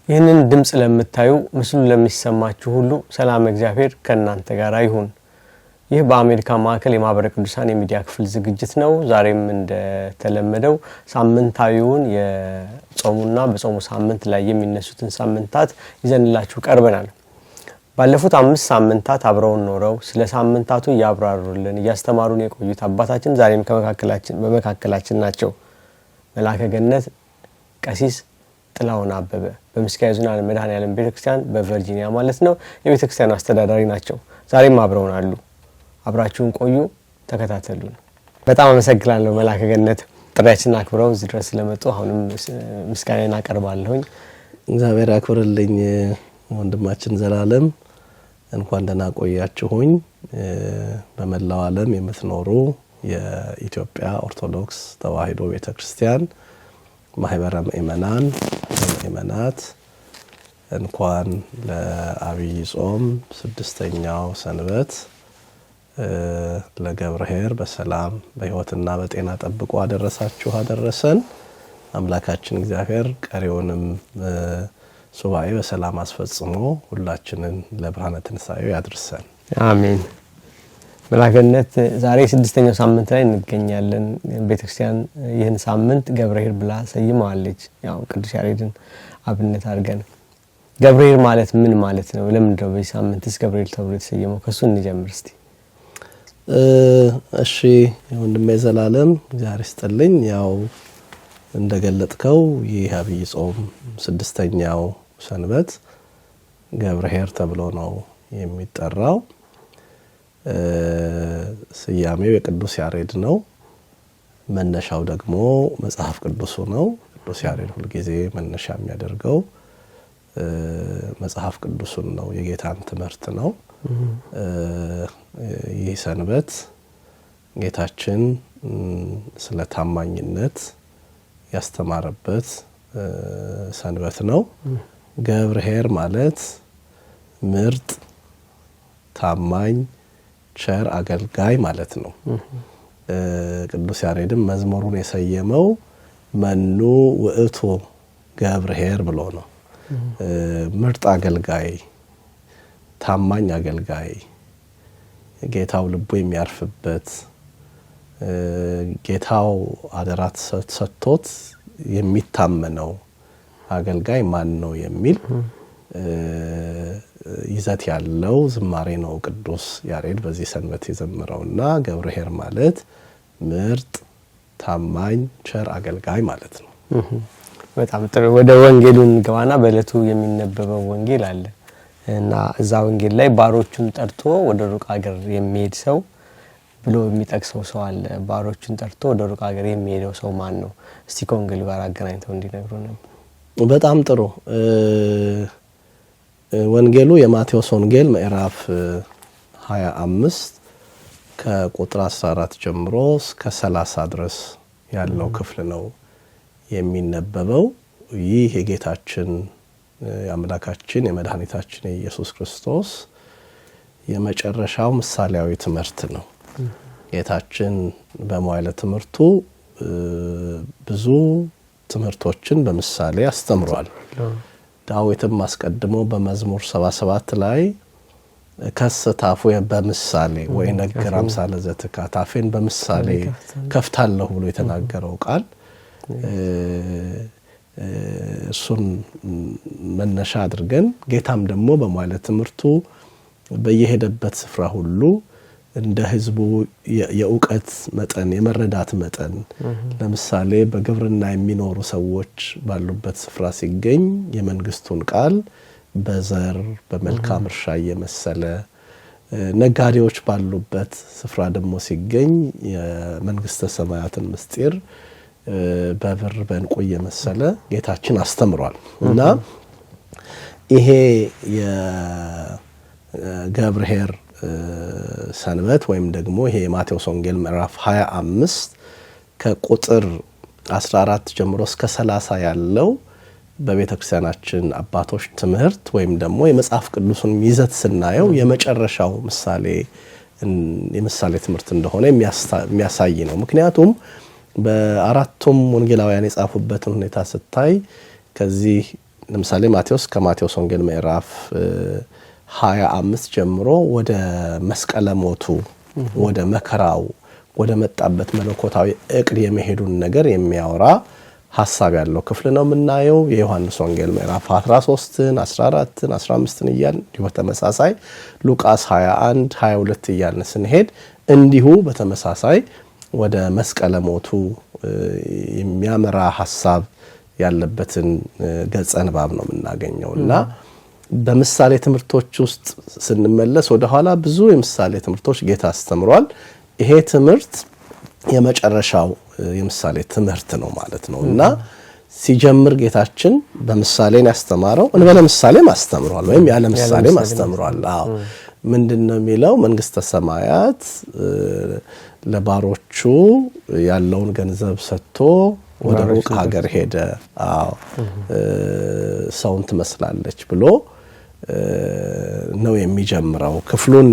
ይህንን ድምጽ ለምታዩ ምስሉ ለሚሰማችሁ ሁሉ ሰላም እግዚአብሔር ከናንተ ጋር ይሁን። ይህ በአሜሪካ ማዕከል የማህበረ ቅዱሳን የሚዲያ ክፍል ዝግጅት ነው። ዛሬም እንደተለመደው ሳምንታዊውን የጾሙና በጾሙ ሳምንት ላይ የሚነሱትን ሳምንታት ይዘንላችሁ ቀርበናል። ባለፉት 5 ሳምንታት አብረውን ኖረው ስለ ሳምንታቱ ያብራሩልን ያስተማሩን የቆዩት አባታችን ዛሬም በመካከላችን ናቸው። መልአከ ገነት ቀሲስ ጥላሁን አበበ በምስካየ ኅዙናን መድኃኔዓለም ቤተክርስቲያን በቨርጂኒያ ማለት ነው የቤተክርስቲያኑ አስተዳዳሪ ናቸው። ዛሬም አብረውን አሉ። አብራችሁን ቆዩ፣ ተከታተሉን። በጣም አመሰግናለሁ መልአከ ገነት ጥሪያችንን አክብረው እዚህ ድረስ ስለመጡ። አሁንም ምስጋናዬን አቀርባለሁኝ። እግዚአብሔር ያክብርልኝ ወንድማችን ዘላለም። እንኳን ደህና ቆያችሁኝ። በመላው ዓለም የምትኖሩ የኢትዮጵያ ኦርቶዶክስ ተዋሕዶ ቤተክርስቲያን ማህበረ ምእመናን ምእመናት እንኳን ለአብይ ጾም 6ኛው ሰንበት ለገብርኄር በሰላም በሕይወትና በጤና ጠብቆ አደረሳችሁ አደረሰን። አምላካችን እግዚአብሔር ቀሪውንም ሱባኤ በሰላም አስፈጽሞ ሁላችንን ለብርሃነ ትንሣኤው ያድርሰን። አሜን። መልአከ ገነት ዛሬ 6ኛው ሳምንት ላይ እንገኛለን። ቤተክርስቲያን ይህን ሳምንት ገብርኄር ብላ ሰይማለች። ያው ቅዱስ ያሬድን አብነት አድርገን ገብርኄር ማለት ምን ማለት ነው? ለምንድን ነው በዚህ ሳምንትስ ገብርኄር ተብሎ የተሰየመው? ከሱ እንጀምር እስቲ። እሺ ወንድሜ ዘላለም እግዚአብሔር ይስጥልኝ። ያው እንደገለጥከው ይህ አብይ ጾም 6ኛው ሰንበት ገብርኄር ተብሎ ነው የሚጠራው። ስያሜው የቅዱስ ያሬድ ነው። መነሻው ደግሞ መጽሐፍ ቅዱሱ ነው። ቅዱስ ያሬድ ሁሉ ጊዜ መነሻ የሚያደርገው መጽሐፍ ቅዱሱን ነው፣ የጌታን ትምህርት ነው። ይህ ሰንበት ጌታችን ስለ ታማኝነት ያስተማረበት ሰንበት ነው። ገብርኄር ማለት ምርጥ ታማኝ ቸር አገልጋይ ማለት ነው። ቅዱስ ያሬድም መዝሙሩን የሰየመው መኑ ውእቱ ገብርኄር ብሎ ነው። ምርጥ አገልጋይ ታማኝ አገልጋይ ጌታው ልቡ የሚያርፍበት ጌታው አደራት ሰጥቶት የሚታመነው አገልጋይ ማን ነው የሚል ይዘት ያለው ዝማሬ ነው ቅዱስ ያሬድ በዚህ ሰንበት የዘመረውና ገብርኄር ማለት ምርጥ ታማኝ ቸር አገልጋይ ማለት ነው። በጣም ጥሩ። ወደ ወንጌሉን ገባና በእለቱ የሚነበበው ወንጌል አለ እና እዛ ወንጌል ላይ ባሮቹን ጠርቶ ወደ ሩቅ ሀገር የሚሄድ ሰው ብሎ የሚጠቅሰው ሰው አለ። ባሮቹን ጠርቶ ወደ ሩቅ ሀገር የሚሄደው ሰው ማን ነው? እስቲ ከወንጌሉ ጋር አገናኝተው እንዲነግሩን። በጣም ጥሩ። ወንጌሉ የማቴዎስ ወንጌል ምዕራፍ 25 ከቁጥር 14 ጀምሮ እስከ 30 ድረስ ያለው ክፍል ነው የሚነበበው። ይህ የጌታችን የአምላካችን የመድኃኒታችን የኢየሱስ ክርስቶስ የመጨረሻው ምሳሌያዊ ትምህርት ነው። ጌታችን በመዋዕለ ትምህርቱ ብዙ ትምህርቶችን በምሳሌ አስተምሯል። ዳዊትም አስቀድሞ በመዝሙር 77 ላይ ከሰታፉ በምሳሌ ወይ ነገር አምሳለ ዘትካት አፌን በምሳሌ ከፍታለሁ ብሎ የተናገረው ቃል እሱን መነሻ አድርገን ጌታም ደግሞ በመዋዕለ ትምህርቱ በየሄደበት ስፍራ ሁሉ እንደ ህዝቡ የእውቀት መጠን የመረዳት መጠን ለምሳሌ በግብርና የሚኖሩ ሰዎች ባሉበት ስፍራ ሲገኝ የመንግስቱን ቃል በዘር በመልካም እርሻ የመሰለ፣ ነጋዴዎች ባሉበት ስፍራ ደግሞ ሲገኝ የመንግስተ ሰማያትን ምስጢር በብር በእንቁ የመሰለ ጌታችን አስተምሯል እና ይሄ የገብርኄር ሰንበት ወይም ደግሞ ይሄ የማቴዎስ ወንጌል ምዕራፍ 25 ከቁጥር 14 ጀምሮ እስከ 30 ያለው በቤተክርስቲያናችን አባቶች ትምህርት ወይም ደግሞ የመጽሐፍ ቅዱስን ይዘት ስናየው የመጨረሻው የምሳሌ ትምህርት እንደሆነ የሚያሳይ ነው። ምክንያቱም በአራቱም ወንጌላውያን የጻፉበትን ሁኔታ ስታይ ከዚህ ለምሳሌ ማቴዎስ ከማቴዎስ ወንጌል ምዕራፍ 25 ጀምሮ ወደ መስቀለ ሞቱ ወደ መከራው ወደ መጣበት መለኮታዊ እቅድ የመሄዱን ነገር የሚያወራ ሐሳብ ያለው ክፍል ነው የምናየው። የዮሐንስ ወንጌል ምዕራፍ 13ን 14ን 15ን እያልን በተመሳሳይ ሉቃስ 21 22 እያልን ስንሄድ እንዲሁ በተመሳሳይ ወደ መስቀለ ሞቱ የሚያመራ ሐሳብ ያለበትን ገጸ ንባብ ነው የምናገኘውና በምሳሌ ትምህርቶች ውስጥ ስንመለስ ወደ ኋላ ብዙ የምሳሌ ትምህርቶች ጌታ አስተምሯል። ይሄ ትምህርት የመጨረሻው የምሳሌ ትምህርት ነው ማለት ነውና ሲጀምር ጌታችን በምሳሌን ያስተማረው እንበለ ምሳሌ ማስተምሯል ወይም ያለ ምሳሌ ማስተምሯል። አዎ ምንድነው የሚለው? መንግስተ ሰማያት ለባሮቹ ያለውን ገንዘብ ሰጥቶ ወደ ሩቅ ሀገር ሄደ። አዎ ሰውን ትመስላለች ብሎ ነው የሚጀምረው። ክፍሉን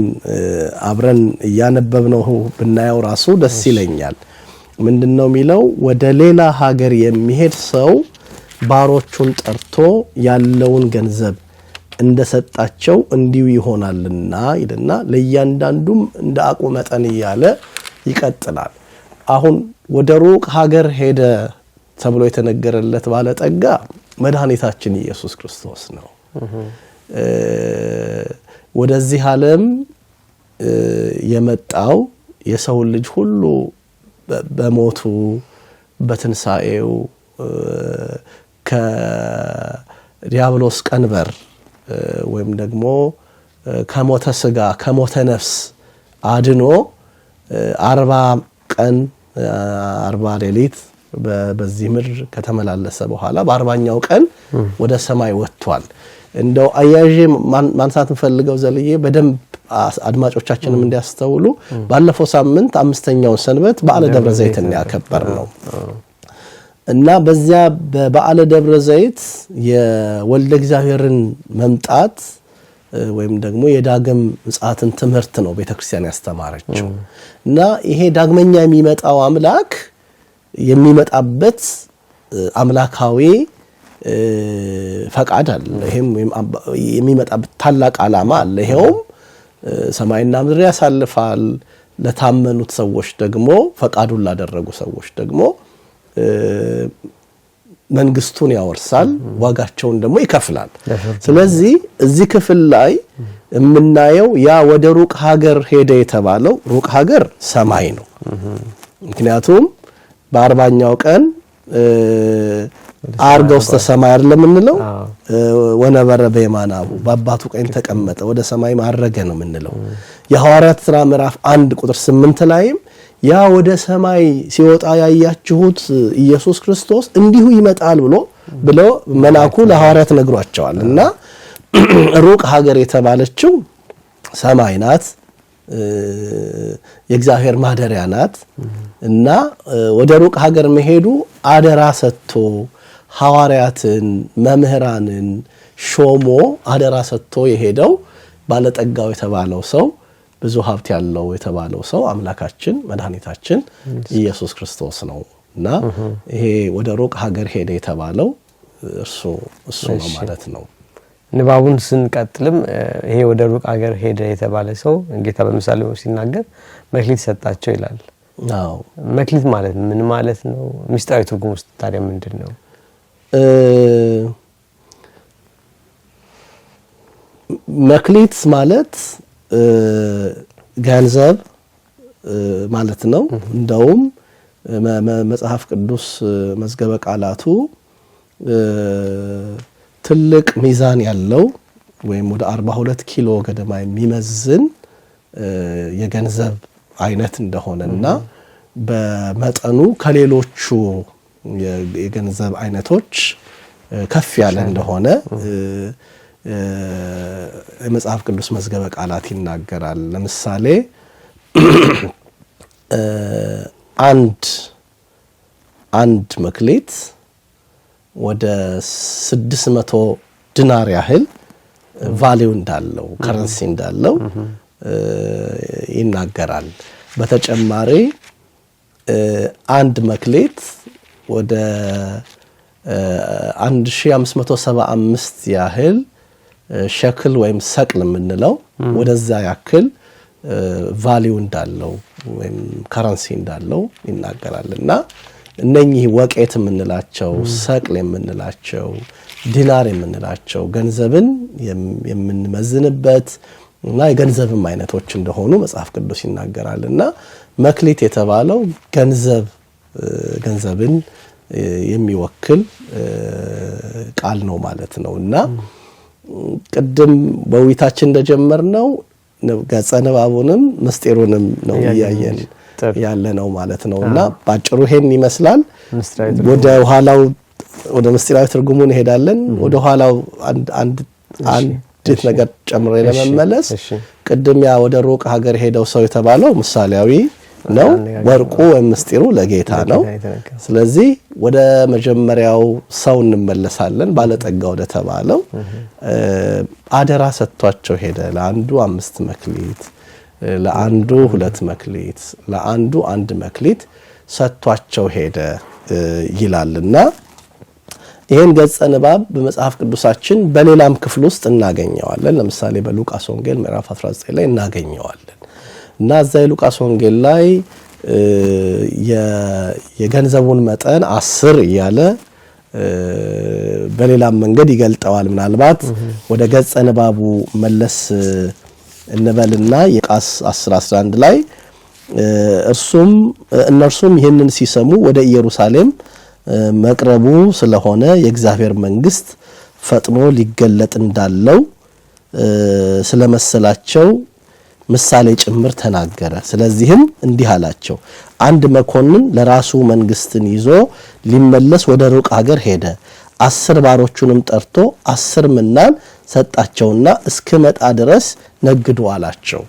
አብረን ያነበብነው ብናየው ራሱ ደስ ይለኛል። ምንድነው የሚለው? ወደ ሌላ ሀገር የሚሄድ ሰው ባሮቹን ጠርቶ ያለውን ገንዘብ እንደሰጣቸው እንዲሁ ይሆናልና ይልና ለእያንዳንዱም እንደ አቅሙ መጠን እያለ ይቀጥላል። አሁን ወደ ሩቅ ሀገር ሄደ ተብሎ የተነገረለት ባለጠጋ መድኃኒታችን ኢየሱስ ክርስቶስ ነው። ወደዚህ ዓለም የመጣው የሰው ልጅ ሁሉ በሞቱ በትንሳኤው ከዲያብሎስ ቀንበር ወይም ደግሞ ከሞተ ስጋ ከሞተ ነፍስ አድኖ 40 ቀን 40 ሌሊት በዚህ ምድር ከተመላለሰ በኋላ በ40ኛው ቀን ወደ ሰማይ ወጥቷል። እንደው አያዤ ማንሳት እንፈልገው ዘልዬ በደንብ አድማጮቻችንም እንዲያስተውሉ ባለፈው ሳምንት 5ኛውን ሰንበት በዓለ ደብረ ዘይትን ያከበር ነው እና በዚያ በበዓለ ደብረ ዘይት የወልደ እግዚአብሔርን መምጣት ወይም ደግሞ የዳግም ምጽአትን ትምህርት ነው ቤተክርስቲያን ያስተማረችው እና ይሄ ዳግመኛ የሚመጣው አምላክ የሚመጣበት አምላካዊ ፈቃድ አለ። ይሄም የሚመጣበት ታላቅ ዓላማ አለ። ይሄውም ሰማይና ምድር ያሳልፋል። ለታመኑት ሰዎች ደግሞ ፈቃዱን ላደረጉ ሰዎች ደግሞ መንግስቱን ያወርሳል፣ ዋጋቸውን ደግሞ ይከፍላል። ስለዚህ እዚህ ክፍል ላይ የምናየው ያ ወደ ሩቅ ሀገር ሄደ የተባለው ሩቅ ሀገር ሰማይ ነው። ምክንያቱም በ40ኛው ቀን አርገ ውስተ ሰማይ አይደለም እንለው ወነበረ በየማናቡ በአባቱ ቀኝ ተቀመጠ ወደ ሰማይ ማረገ ነው የምንለው። የሐዋርያት ሥራ ምዕራፍ 1 ቁጥር 8 ላይም ያ ወደ ሰማይ ሲወጣ ያያችሁት ኢየሱስ ክርስቶስ እንዲሁ ይመጣል ብሎ መልአኩ ለሐዋርያት ነግሯቸዋል እና ሩቅ ሀገር የተባለችው ሰማይ ናት፣ የእግዚአብሔር ማደሪያ ናት እና ወደ ሩቅ ሀገር መሄዱ አደራ ሰጥቶ ሐዋርያትን መምህራንን ሾሞ አደራ ሰጥቶ የሄደው ባለጠጋው የተባለው ሰው ብዙ ሀብት ያለው የተባለው ሰው አምላካችን መድኃኒታችን ኢየሱስ ክርስቶስ ነውና ይሄ ወደ ሩቅ ሀገር ሄደ የተባለው እሱ ነው ማለት ነው። ንባቡን ስንቀጥልም ይሄ ወደ ሩቅ ሀገር ሄደ የተባለ ሰው ጌታ በምሳሌው ሲናገር መክሊት ሰጣቸው ይላል። አዎ መክሊት ማለት ምን ማለት ነው? ምስጢራዊ ትርጉም ውስጥ ታዲያ ምንድነው? መክሊት ማለት ገንዘብ ማለት ነው። እንደውም መጽሐፍ ቅዱስ መዝገበ ቃላቱ ትልቅ ሚዛን ያለው ወይም ወደ 42 ኪሎ ገደማ የሚመዝን የገንዘብ አይነት እንደሆነና በመጠኑ ከሌሎቹ የገንዘብ አይነቶች ከፍ ያለ እንደሆነ የመጽሐፍ ቅዱስ መዝገበ ቃላት ይናገራል። ለምሳሌ አንድ መክሊት ወደ 600 ዲናር ያህል ቫልዩ እንዳለው ከረንሲ እንዳለው ይናገራል። በተጨማሪ አንድ መክሊት ወደ 1575 ያህል ሸክል ወይም ሰቅል የምንለው ወደዛ ያክል ቫልዩ እንዳለው ወይም ከረንሲ እንዳለው ይናገራልና እነኚህ ወቄት የምንላቸው ሰቅል የምንላቸው ዲናር የምንላቸው ገንዘብን የምንመዝንበት እና የገንዘብም አይነቶች እንደሆኑ መጽሐፍ ቅዱስ ይናገራልና መክሊት የተባለው ገንዘብን የሚወክል ቃል ነው ማለት ነውና ቅድም በውይይታችን እንደጀመርነው ገጸ ንባቡንም ምስጢሩንም ነው ያያየን ያለ ነው ማለት ነውና ባጭሩ ይሄን ይመስላል። ወደ ምስጢራዊ ትርጉሙ እንሄዳለን። ወደ ኋላው አንድ ነገር ጨምሬ ለመመለስ ቅድም ያ ወደ ሩቅ ሀገር ሄደው ሰው የተባለው ምሳሌያዊ ነው። ወርቁ ወይም ምስጢሩ ለጌታ ነው። ስለዚህ ወደ መጀመሪያው ሰው እንመለሳለን። ባለጠጋ ወደ ተባለው አደራ ሰጥቷቸው ሄደ። ለአንዱ 5 መክሊት፣ ለአንዱ 2 መክሊት፣ ለአንዱ 1 መክሊት ሰጥቷቸው ሄደ ይላልና ይሄን ገጸ ንባብ በመጽሐፍ ቅዱሳችን በሌላም ክፍል ውስጥ እናገኘዋለን። ለምሳሌ በሉቃስ ወንጌል ምዕራፍ 19 ላይ እናገኘዋለን እና እዛ የሉቃስ ወንጌል ላይ የገንዘቡን መጠን 10 እያለ በሌላም መንገድ ይገልጠዋል። ምናልባት ወደ ገጸ ንባቡ መለስ እንበልና የሉቃስ 10:11 ላይ እነርሱም ይህንን ሲሰሙ ወደ ኢየሩሳሌም መቅረቡ ስለሆነ የእግዚአብሔር መንግስት ፈጥኖ ሊገለጥ እንዳለው ስለመሰላቸው ምሳሌ ጭምር ተናገረ። ስለዚህም እንዲህ አላቸው፣ አንድ መኮንን ለራሱ መንግስትን ይዞ ሊመለስ ወደ ሩቅ ሀገር ሄደ። 10 ባሮቹንም ጠርቶ 10 ምናን ሰጣቸውና እስከመጣ ድረስ ነግዱ አላቸው።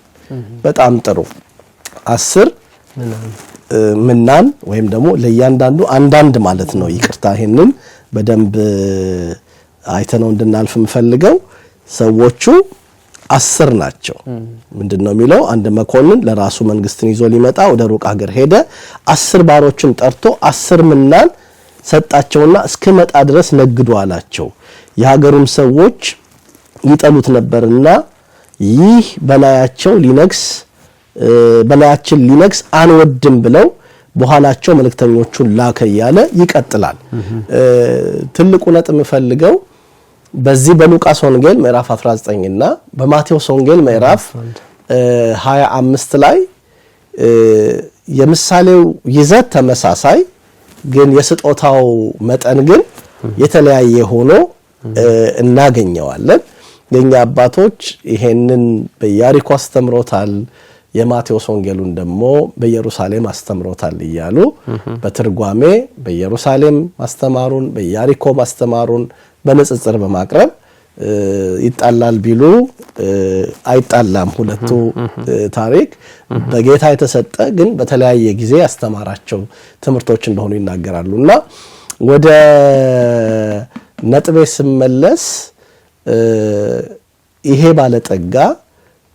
በጣም ጥሩ። 10 ምናን ወይም ደግሞ ለእያንዳንዱ አንዳንድ ማለት ነው። ይቅርታ ይሄንን በደንብ አይተነው እንድናልፍ የምፈልገው ሰዎቹ 10 ናቸው። ምንድነው የሚለው? አንድ መኮንን ለራሱ መንግስትን ይዞ ሊመጣ ወደ ሩቅ ሀገር ሄደ። 10 ባሮችን ጠርቶ 10 ምናን ሰጣቸውና እስከመጣ ድረስ ነግዱ አላቸው። የሀገሩም ሰዎች ይጠሉት ነበርና ይህ በላያችን ሊነግስ አንወድም ብለው በኋላቸው መልእክተኞቹን ላከ እያለ ይቀጥላል። ትልቁ ነጥብ የምፈልገው በዚህ በሉቃስ ወንጌል ምዕራፍ 19 እና በማቴዎስ ወንጌል ምዕራፍ 25 ላይ የምሳሌው ይዘት ተመሳሳይ ግን የስጦታው መጠን ግን የተለያየ ሆኖ እናገኘዋለን። የኛ አባቶች ይሄንን በኢያሪኮ አስተምሮታል፣ የማቴዎስ ወንጌሉን ደግሞ በኢየሩሳሌም አስተምሮታል እያሉ በትርጓሜ በኢየሩሳሌም ማስተማሩን በኢያሪኮ ማስተማሩን በንጽጽር በማቅረብ ይጣላል ቢሉ አይጣላም። ሁለቱ ታሪክ በጌታ የተሰጠ ግን በተለያየ ጊዜ ያስተማራቸው ትምህርቶች እንደሆኑ ይናገራሉና ወደ ነጥቤ ስመለስ ይሄ ባለጠጋ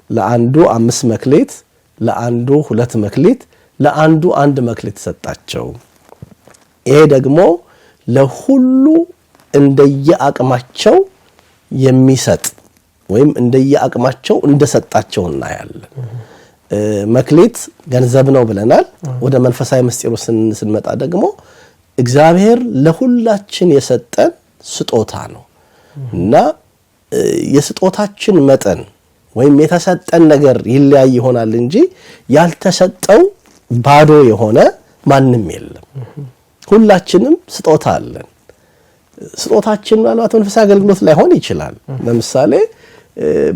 ለአንዱ 5 መክሊት፣ ለአንዱ 2 መክሊት፣ ለአንዱ 1 መክሊት ሰጣቸው። ይሄ ደግሞ ለሁሉ እንደየአቅማቸው የሚሰጥ ወይም እንደየአቅማቸው እንደሰጣቸው እናያለን። መክሊት ገንዘብ ነው ብለናል። ወደ መንፈሳዊ ምስጢሩ ስንመጣ ደግሞ እግዚአብሔር ለሁላችን የሰጠን ስጦታ ነው እና የስጦታችን መጠን ወይም የተሰጠን ነገር ይለያይ ይሆናል እንጂ ያልተሰጠው ባዶ የሆነ ማንም የለም። ሁላችንም ስጦታ አለን። ስጦታችን ማለት መንፈሳዊ አገልግሎት ላይሆን ይችላል። ለምሳሌ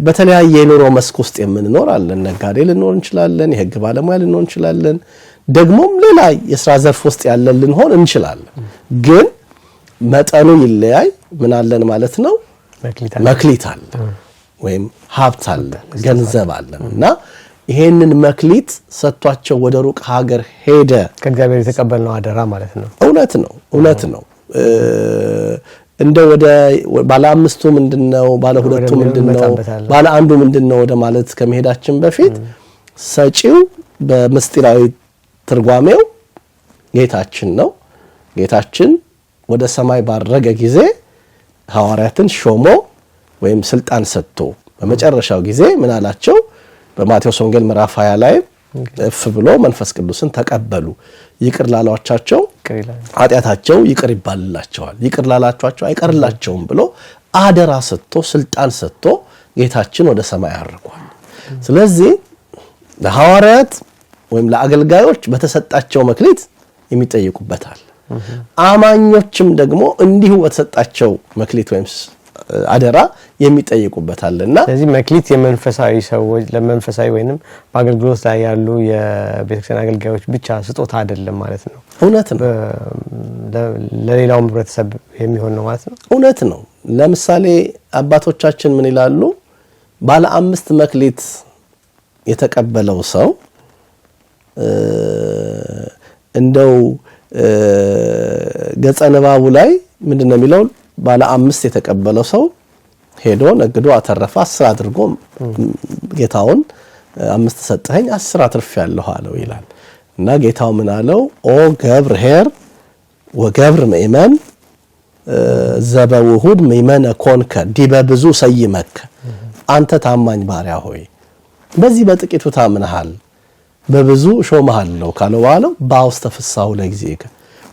በተለያየ የኑሮ መስክ ውስጥ የምንኖር አለን። ነጋዴ ልንሆን እንችላለን፣ የህግ ባለሙያ ልንሆን እንችላለን፣ ደግሞም ሌላ የሥራ ዘርፍ ውስጥ ያለን ልንሆን እንችላለን። ግን መጠኑ ይለያይ። ምን አለን ማለት ነው? መክሊት አለ ወይም ሀብት አለ፣ ገንዘብ አለ እና ይሄንን መክሊት ሰጥቷቸው ወደ ሩቅ ሀገር ሄደ። ከእግዚአብሔር የተቀበልነው አደራ ማለት ነው። እውነት ነው። እንደ ወደ ባለ 5ቱ ምንድነው፣ ባለ 2ቱ ምንድነው፣ ባለ አንዱ ምንድነው ወደ ማለት ከመሄዳችን በፊት ሰጪው በምስጢራዊ ትርጓሜው ጌታችን ነው። ጌታችን ወደ ሰማይ ባረገ ጊዜ ሐዋርያትን ሾሞ ወይም ስልጣን ሰጥቶ በመጨረሻው ጊዜ ምን አላቸው? በማቴዎስ ወንጌል ምዕራፍ 20 ላይ እፍ ብሎ መንፈስ ቅዱስን ተቀበሉ፣ ይቅር ላሏቸው ኃጢአታቸው ይቅር ይባልላቸዋል፣ ይቅር ላላቸው አይቀርላቸውም ብሎ አደራ ሰጥቶ ስልጣን ሰጥቶ ጌታችን ወደ ሰማይ አርጓል። ስለዚህ ለሐዋርያት ወይም ለአገልጋዮች በተሰጣቸው መክሊት የሚጠየቁበታል። አማኞችም ደግሞ እንዲሁ በተሰጣቸው መክሊት ወይም አደራ የሚጠየቁበታልና ስለዚህ መክሊት የመንፈሳዊ ሰዎች ለመንፈሳዊ ወይንም በአገልግሎት ላይ ያሉ የቤተክርስቲያን አገልጋዮች ብቻ ስጦታ አይደለም ማለት ነው። እውነት ነው። ለሌላው ህብረተሰብ የሚሆን ነው ማለት ነው። እውነት ነው። ለምሳሌ አባቶቻችን ምን ይላሉ? ባለ 5 መክሊት የተቀበለው ሰው እንደው ገጸ ንባቡ ላይ ምንድነው የሚለው? ባለ 5 የተቀበለው ሰው ሄዶ ነግዶ አተረፈ 10 አድርጎ ጌታውን 5 ሰጠኸኝ 10 አትርፌያለሁ አለው ይላል። እና ጌታው ምን አለው? ኦ ገብር ሄር ወገብር ምእመን ዘበውሁድ ምእመነ ኮንከ ዲበ ብዙ ሰይመከ፣ አንተ ታማኝ ባሪያ ሆይ በዚህ በጥቂቱ ታምነሃል በብዙ ሾመሃለሁ ካለው በኋላ ባውስተ ፍሳው ለግዚእከ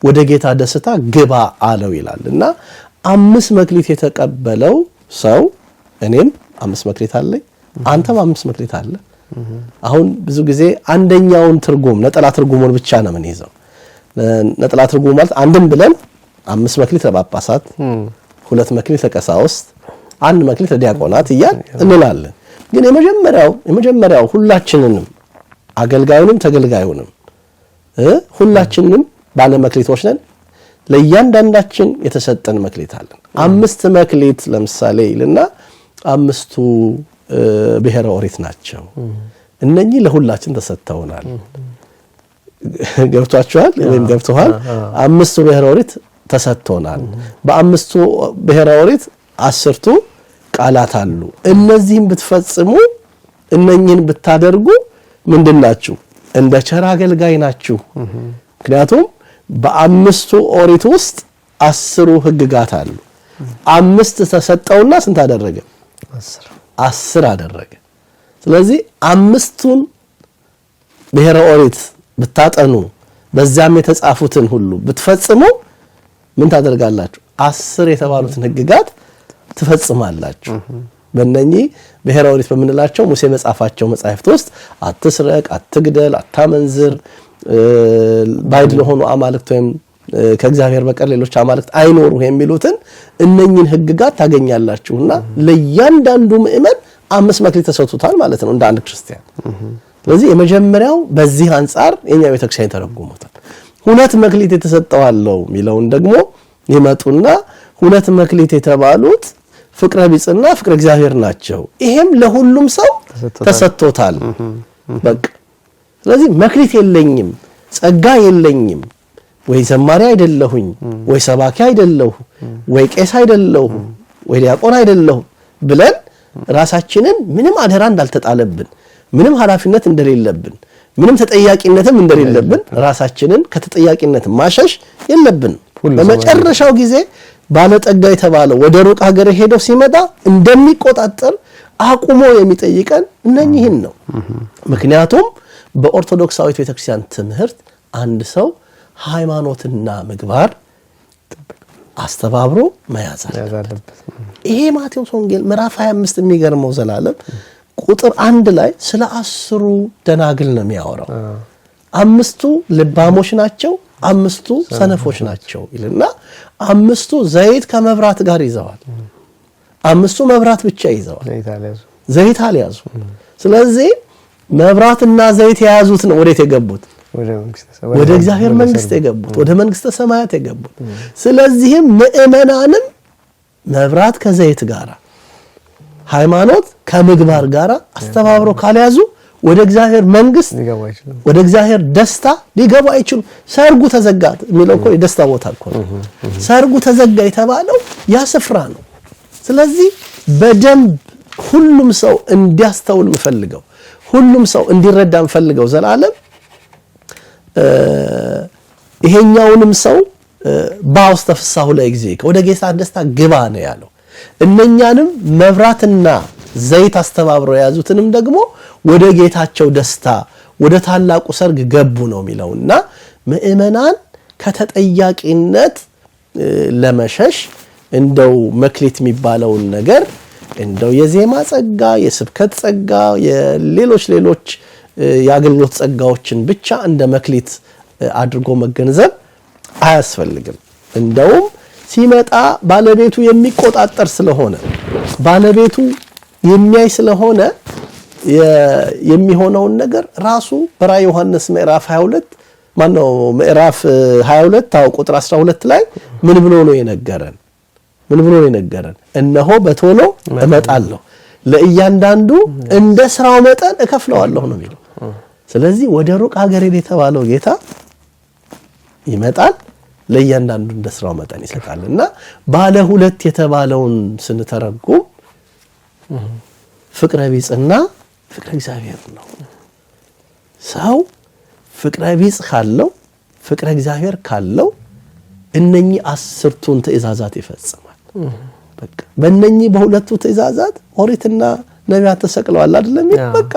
ወደ ጌታ ደስታ ግባ አለው ይላል። እና 5 መክሊት የተቀበለው ሰው እኔም 5 መክሊት አለኝ አንተም 5 መክሊት አለ። አሁን ብዙ ጊዜ አንደኛውን ትርጉም ነጠላ ትርጉሙን ብቻ ነው ምን ይዘው ነጠላ ትርጉም ማለት አንድም ብለን 5 መክሊት ለጳጳሳት 2 መክሊት ለቀሳውስት 1 መክሊት ለዲያቆናት እያል እንላለን። ግን የመጀመሪያው ሁላችንንም አገልጋዩንም ተገልጋዩንም ሁላችንንም ባለ መክሊቶች ነን። ለእያንዳንዳችን የተሰጠን መክሊት አለን። 5 መክሊት ለምሳሌ ይልና 5ቱ ብሔረ ኦሪት ናቸው። እነኚህ ለሁላችን ተሰጥተውናል። ገብቷችኋል ወይም ገብቷል? 5ቱ ብሔረ ኦሪት ተሰጥቶናል። በ5ቱ ብሔረ ኦሪት 10ቱ ቃላት አሉ። እነዚህን ብትፈጽሙ እነኚህን ብታደርጉ ምንድናችሁ? እንደ ቸር አገልጋይ ናችሁ። ምክንያቱም በ5ቱ ኦሪት ውስጥ 10 ህግጋት አሉ። 5 ተሰጠውና ስንት አደረገ? 10 አደረገ። ስለዚህ 5ቱን ብሔረ ኦሪት ብታጠኑ በዛም የተጻፉትን ሁሉ ብትፈጽሙ ምን ታደርጋላችሁ? 10 የተባሉትን ህግጋት ትፈጽማላችሁ። በእነኚህ ብሔረ ኦሪት በመንላቸው ሙሴ በጻፋቸው መጻሕፍት ውስጥ አትስረቅ፣ አትግደል፣ አታመንዝር፣ ባዕድ ለሆኑ አማልክት ወይም ከእግዚአብሔር በቀር ሌሎች አማልክት አይኖሩ የሚሉትን እነኚህን ህግጋት ታገኛላችሁና ለእያንዳንዱ ምእመን 5 መክሊት ተሰጥቷል ማለት ነው እንደ አንድ ክርስቲያን። ስለዚህ የመጀመሪያው በዚህ አንፃር የኛ ቤተክርስቲያን ተረጉሞታል። 2 መክሊት የተሰጠዋለው ሚለውን ደግሞ ይመጡና 2 መክሊት የተባሉት ፍቅረ ቢጽና ፍቅረ እግዚአብሔር ናቸው። ይሄም ለሁሉም ሰው ተሰጥቶታል። በቃ ስለዚህ መክሊት የለኝም ጸጋ የለኝም ወይ ዘማሪ አይደለሁኝ ወይ ሰባኪ አይደለሁ ወይ ቄስ አይደለሁ ወይ ዲያቆን አይደለሁ ብለን ራሳችንን ምንም አደራ እንዳልተጣለብን ምንም ኃላፊነት እንደሌለብን ምንም ተጠያቂነትም እንደሌለብን ራሳችንን ከተጠያቂነት ማሸሽ የለብን። በመጨረሻው ጊዜ ባለጠጋ የተባለው ወደ ሩቅ ሀገር ሄዶ ሲመጣ እንደሚቆጣጠር አቁሞ የሚጠይቀን እነኚህን ነው። ምክንያቱም በኦርቶዶክሳዊት ቤተክርስቲያን ትምህርት አንድ ሰው ሃይማኖትና ምግባር አስተባብሮ መያዝ አለበት። ይሄ ማቴዎስ ወንጌል ምዕራፍ 25 የሚገርመው ዘላለም ቁጥር 1 ላይ ስለ 10 ደናግል ነው የሚያወራው። 5ቱ ልባሞች ናቸው፣ 5ቱ ሰነፎች ናቸው ይልና 5ቱ ዘይት ከመብራት ጋር ይዘዋል፣ 5ቱ መብራት ብቻ ይዘዋል፣ ዘይት አልያዙ። ስለዚህ መብራትና ዘይት የያዙት ነው ወዴት የገቡት? ወደ እግዚአብሔር መንግስት የገቡት፣ ወደ መንግስተ ሰማያት የገቡት። ስለዚህም ምእመናንም መብራት ከዘይት ጋር ሃይማኖት ከምግባር ጋር አስተባብሮ ካልያዙ ወደ እግዚአብሔር መንግስት ወደ እግዚአብሔር ደስታ ሊገቡ አይችሉም። ሰርጉ ተዘጋ የሚለው እኮ የደስታ ቦታ እኮ ነው። ሰርጉ ተዘጋ የተባለው ያ ስፍራ ነው። ስለዚህ በደንብ ሁሉም ሰው እንዲያስተውል ምፈልገው ሁሉም ሰው እንዲረዳ ምፈልገው ዘላለም ይሄኛውንም ሰው ባውስተ ፍሳሁ ለእግዚእከ ወደ ጌታ ደስታ ግባ ነው ያለው። እነኛንም መብራትና ዘይት አስተባብረው የያዙትንም ደግሞ ወደ ጌታቸው ደስታ ወደ ታላቁ ሰርግ ገቡ ነው የሚለውና ምእመናን ከተጠያቂነት ለመሸሽ እንደው መክሊት የሚባለውን ነገር እንደው የዜማ ጸጋ የስብከት ጸጋ የሌሎች የአገልግሎት ጸጋዎችን ብቻ እንደ መክሊት አድርጎ መገንዘብ አያስፈልግም። እንደውም ሲመጣ ባለቤቱ የሚቆጣጠር ስለሆነ ባለቤቱ የሚያይ ስለሆነ የሚሆነውን ነገር ራሱ በራዕየ ዮሐንስ ምዕራፍ 22 ማነው ምዕራፍ 22 ቁጥር 12 ላይ ምን ብሎ ነው የነገረን? እነሆ በቶሎ እመጣለሁ ለእያንዳንዱ እንደ ስራው መጠን እከፍለዋለሁ ነው የሚለው። ስለዚህ ወደ ሩቅ ሀገር የተባለው ጌታ ይመጣል ለእያንዳንዱ እንደ ስራው መጠን ይሰጣልና ባለ ሁለት የተባለውን ስንተረጉም ፍቅረ ቢጽና ፍቅረ እግዚአብሔር ነው። ሰው ፍቅረ ቢጽ ካለው ፍቅረ እግዚአብሔር ካለው እነኚህ 10ቱን ትእዛዛት ይፈጽማል። በቃ በእነኚህ በሁለቱ ትእዛዛት ኦሪትና ነቢያት ተሰቅለዋል አይደለም? በቃ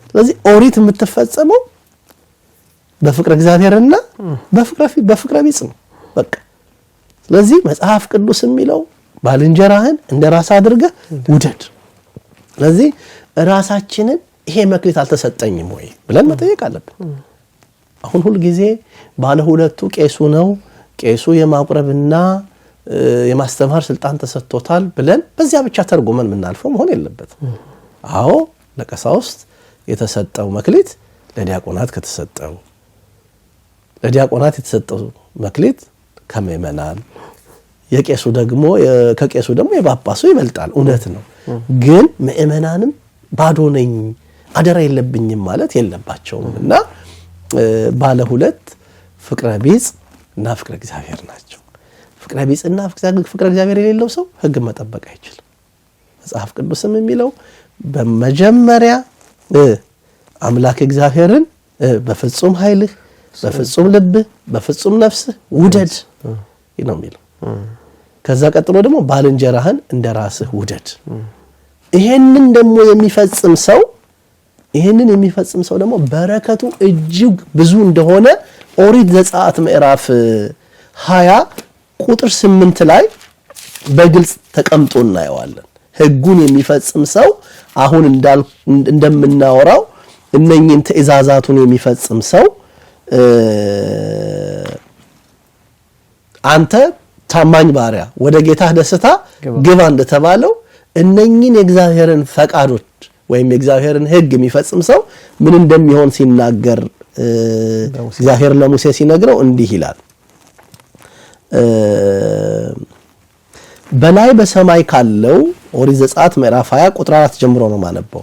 ስለዚህ ኦሪት የምትፈጸመው በፍቅረ እግዚአብሔርና በፍቅረ ቢጽ ነው። በቃ ስለዚህ መጽሐፍ ቅዱስ የሚለው ባልንጀራህን እንደራስ አድርገህ ውደድ። ስለዚህ ራሳችንን ይሄ መክሊት አልተሰጠኝም ወይ ብለን መጠየቅ አለብን። አሁን ሁሉ ጊዜ ባለ ሁለቱ ቄሱ ነው፣ ቄሱ የማቁረብና የማስተማር ስልጣን ተሰጥቶታል ብለን በዚያ ብቻ ተርጉመን የምናልፈው መሆን የለበትም። አዎ ለቀሳውስት የተሰጠው መክሊት ለዲያቆናት የተሰጠው መክሊት ከምእመናን ከቄሱ ደግሞ የጳጳሱ ይበልጣል። እውነት ነው። ግን ምእመናንም ባዶ ነኝ አደራ የለብኝም ማለት የለባቸውም እና ባለ ሁለት ፍቅረ ቢጽ እና ፍቅረ እግዚአብሔር ናቸው። ፍቅረ ቢጽና ፍቅረ እግዚአብሔር የሌለው ሰው ሕግ መጠበቅ አይችልም። መጽሐፍ ቅዱስም የሚለው በመጀመሪያ አምላክ እግዚአብሔርን በፍጹም ኃይልህ በፍጹም ልብህ በፍጹም ነፍስህ ውደድ ነው የሚለው። ከዛ ቀጥሎ ደግሞ ባልንጀራህን እንደራስህ ውደድ። ይሄንን ደግሞ የሚፈጽም ሰው ደግሞ በረከቱ እጅግ ብዙ እንደሆነ ኦሪት ዘጸአት ምዕራፍ 20 ቁጥር 8 ላይ በግልጽ ተቀምጦ እናየዋለን። ሕጉን የሚፈጽም ሰው አሁን እንደምናወራው እነኚህን ትእዛዛቱን የሚፈጽም ሰው አንተ ታማኝ ባሪያ ወደ ጌታህ ደስታ ግባ እንደተባለው እነኚህን የእግዚአብሔርን ፈቃዶች ወይም የእግዚአብሔርን ሕግ የሚፈጽም ሰው ምን እንደሚሆን ሲናገር እግዚአብሔር ለሙሴ ሲነግረው እንዲህ ይላል። በላይ በሰማይ ካለው ኦሪት ዘጸአት ምዕራፍ 20 ቁጥር 4 ጀምሮ ነው ማነበው።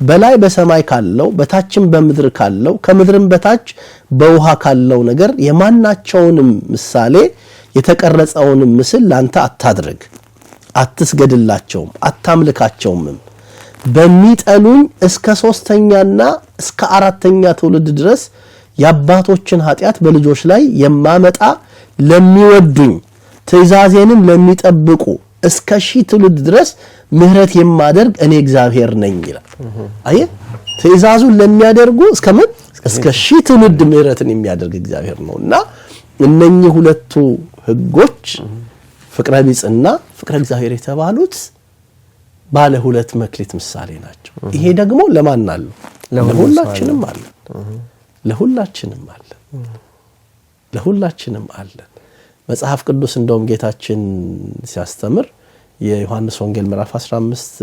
በላይ በሰማይ ካለው በታችም በምድር ካለው ከምድርም በታች በውሃ ካለው ነገር የማናቸውንም ምሳሌ የተቀረጸውን ምስል ላንተ አታድርግ፣ አትስገድላቸውም፣ አታምልካቸውም። በሚጠሉኝ እስከ 3ኛና እስከ 4ኛ ትውልድ ድረስ የአባቶችን ኃጢአት በልጆች ላይ የማመጣ ለሚወዱኝ ትእዛዜንም ለሚጠብቁ እስከ 1000 ትውልድ ድረስ ምህረት የማደርግ እኔ እግዚአብሔር ነኝ ይላል። አየህ፣ ትእዛዙን ለሚያደርጉ እስከ 1000 ትውልድ ምህረትን የሚያደርግ እግዚአብሔር ነውና እነኚህ ሁለቱ ሕጎች ፍቅረ ቢጽና ፍቅረ እግዚአብሔር የተባሉት ባለ ሁለት መክሊት ምሳሌ ናቸው። ይሄ ደግሞ ለማን አለ? ለሁላችንም አለ። መጽሐፍ ቅዱስ እንደውም ጌታችን ሲያስተምር የዮሐንስ ወንጌል ምዕራፍ 15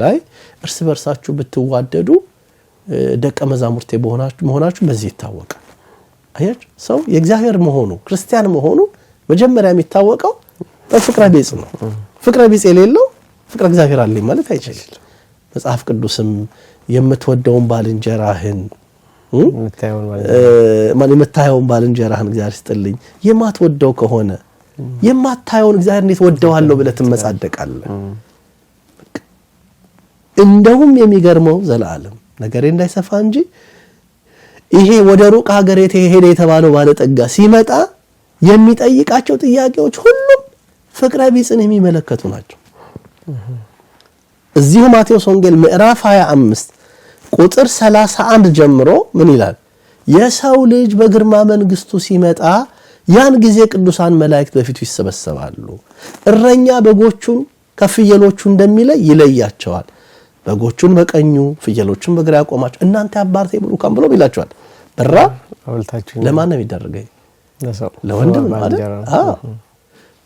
ላይ እርስ በርሳችሁ ብትዋደዱ ደቀ መዛሙርቴ መሆናችሁ በዚህ ይታወቃል። አያችሁ፣ ሰው የእግዚአብሔር መሆኑ ክርስቲያን መሆኑ መጀመሪያ የሚታወቀው በፍቅረ ቢጽ ነው። ፍቅረ ቢጽ የሌለው ፍቅረ እግዚአብሔር አለኝ ማለት አይችልም። መጽሐፍ ቅዱስም የምትወደውን ባልንጀራህን የምታየውን ባልንጀራህን እግዚአብሔር ይስጥልኝ፣ የማትወደው ከሆነ የማታየውን እግዚአብሔር እንዴት ወደዋለሁ ብለህ ትመጻደቃለህ? እንደውም የሚገርመው ዘላለም ነገሬ እንዳይሰፋ እንጂ ይሄ ወደ ሩቅ ሀገር ሄደ የተባለው ባለጠጋ ሲመጣ የሚጠይቃቸው ጥያቄዎች ሁሉ ፍቅረ ቢጽን የሚመለከቱ ናቸው። እዚሁ ማቴዎስ ወንጌል ምዕራፍ 25 ቁጥር 31 ጀምሮ ምን ይላል? የሰው ልጅ በግርማ መንግስቱ ሲመጣ ያን ጊዜ ቅዱሳን መላእክት በፊቱ ይሰበሰባሉ። እረኛ በጎቹን ከፍየሎቹ እንደሚለይ ይለያቸዋል። በጎቹን በቀኙ ፍየሎቹን በግራ ያቆማቸው። እናንተ አባቴ ብሩካን ብሎ ይላቸዋል። በራ ለማን ነው የሚደረገው? ለወንድም ማለት